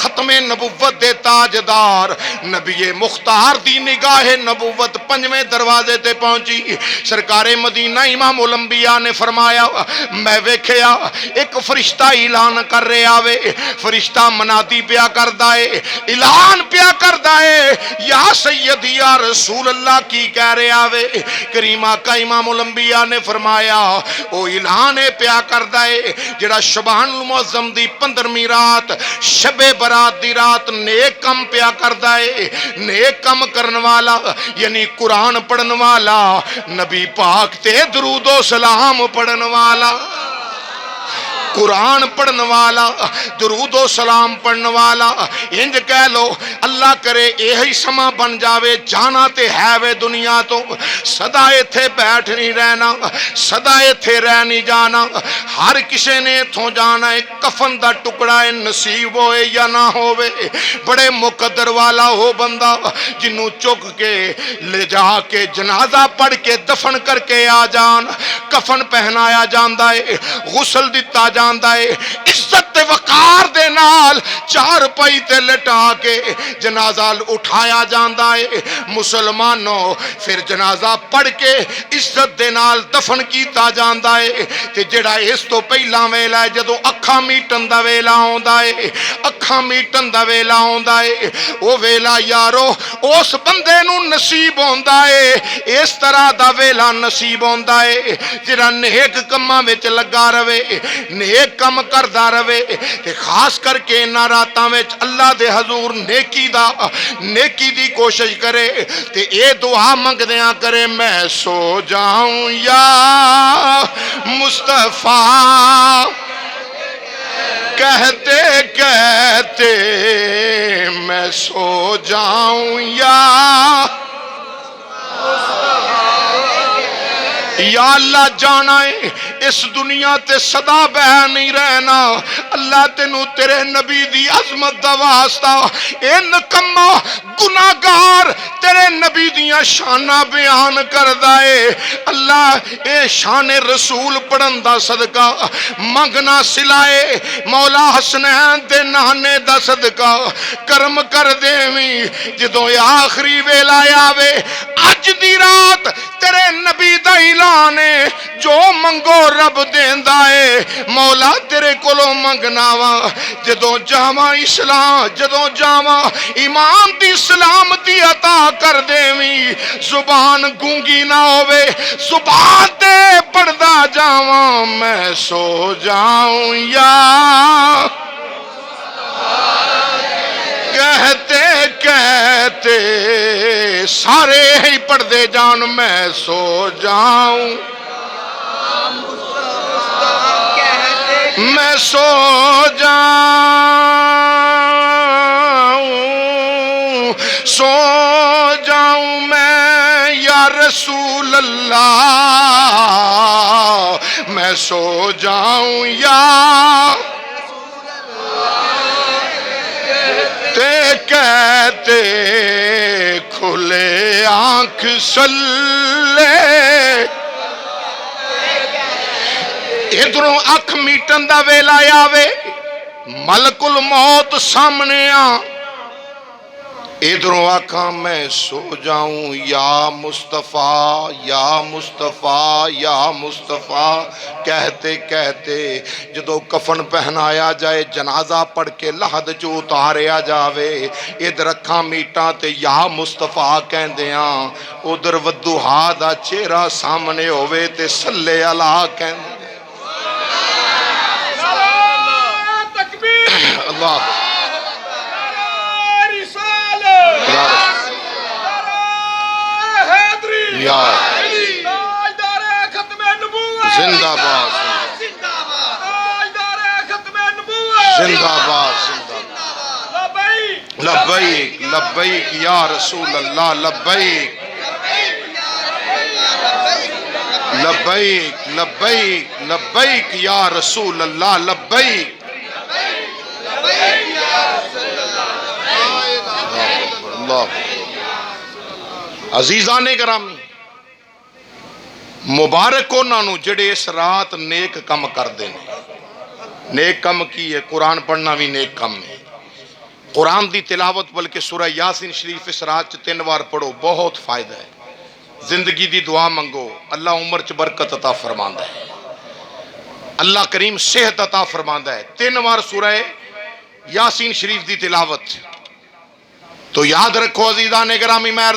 ختم نبوت دے تاجدار نبی مختار دی نگاہ نبوت پنجویں دروازے تے پہنچی۔ سرکار مدینہ امام الانبیاء نے فرمایا میں ویکھیا ایک فرشتہ اعلان کر رہا وے، فرشتہ منادی پیا کردا ہے، اعلان پیا کردا ہے، یا سیدی یا رسول اللہ کی کہہ رہا وے؟ کریم آقا امام الانبیاء نے فرمایا او اعلان پیا کردا ہے جڑا شبان المعظم دی 15ویں رات شب برات دی رات نیک کم پیا کردا ہے، نیک کم کرن والا یعنی قرآن پڑھن والا، نبی پاک تے درود و سلام پڑھن والا، قرآن پڑھن والا، درود و سلام پڑھن والا، انج کہہ لو اللہ کرے یہی سما بن جاوے، جانا تے ہے وے دنیا تو، صدا ایتھے بیٹھ نہیں رہنا، صدا ایتھے رہ نہیں جانا، ہر کسی نے اتھوں جانا ہے، کفن دا ٹکڑا ہے نصیب ہوئے یا نہ ہوئے، بڑے مقدر والا ہو بندہ جنوں چک کے لے جا کے جنازہ پڑھ کے دفن کر کے آ جان، کفن پہنایا جاندا ہے، غسل دتا جاندا ہے، عزت وقار دے نال چار پائی تے لٹا کے جنازہ اٹھایا جاندا ہے۔ مسلمانوں پھر جنازہ پڑھ کے عزت دے نال دفن کیتا جاندا ہے، تے جڑا اس تو پہلا ویلا ہے جدوں اکھاں میٹن دا ویلا ہوندا ہے، اکھاں میٹن دا ویلا ہوندا ہے، او ویلا یارو اس بندے نوں نصیب ہوندا ہے، اس طرح دا ویلا نصیب ہوندا ہے جڑا نیک کماں وچ لگا رہے، نیک کم کردا رہے، تے خاص کر کے انہاں راتاں وچ اللہ دے حضور نیکی دی کوشش کرے، تے اے دعا منگدیاں کرے میں سو جاؤں یا مصطفیٰ کہتے کہتے میں سو جاؤں یا اللہ جانا ہے اس دنیا تے صدا بہ نہیں رہنا، اللہ تینوں تیرے نبی دی عظمت دا واسطہ اے نکما گناہگار تیرے نبی دیاں شانہ بیان کردا ہے، اللہ اے شان رسول پڑھن دا صدقہ منگنا سلائے مولا حسنین دے نانے دا صدقہ کرم کر دیویں جدوں آخری ویلا آوے اج دی رات تیرے نبی دا اعلان ہے جو منگو رب دیندا ہے، مولا تیرے کولوں منگنا وا جدوں جاواں اسلام جدوں جاواں ایمان دی سلامتی عطا کر دیویں، زبان گونگی نہ ہوے زبان تے پڑھدا جاواں میں سو جاؤں یا کہتے کہتے سارے ہی پڑھ دے جان میں سو جاؤں میں سو جاؤں میں یا رسول اللہ میں سو جاؤں یا کہتے کھلے آنکھ سلے ادھروں اکھ میٹن دا ویلا آوے ملک الموت سامنے آ ادھروں آکھاں میں سو جاؤں یا مصطفیٰ یا مصطفیٰ یا مصطفیٰ کہتے کہتے جدو کفن پہنایا جائے جنازہ پڑھ کے لحد جو اتاریا جاوے ادھر اکھاں میٹاں تے یا مصطفیٰ کہندیاں ادھر ودوہا دا چہرہ سامنے ہوئے تے صلی اللہ کہندے اللہ زندہ باد زندہ باد لبیک لبیک یا رسول اللہ لبیک لبیک لبیک لبیک یا رسول اللہ لبیک اللہ عزیزان گرامی مبارک انہاں نوں جڑے اس رات نیک کم کر دیں نیک کم کی ہے قرآن پڑھنا بھی نیک کم ہے قرآن دی تلاوت بلکہ سورہ یاسین شریف اس رات 3 بار پڑھو، بہت فائدہ ہے۔ زندگی دی دعا منگو، اللہ عمر چ برکت عطا فرماندا ہے، اللہ کریم صحت عطا فرماندا ہے۔ 3 بار سورہ یاسین شریف دی تلاوت تو یاد رکھو عزیزان گرامی، میں عرض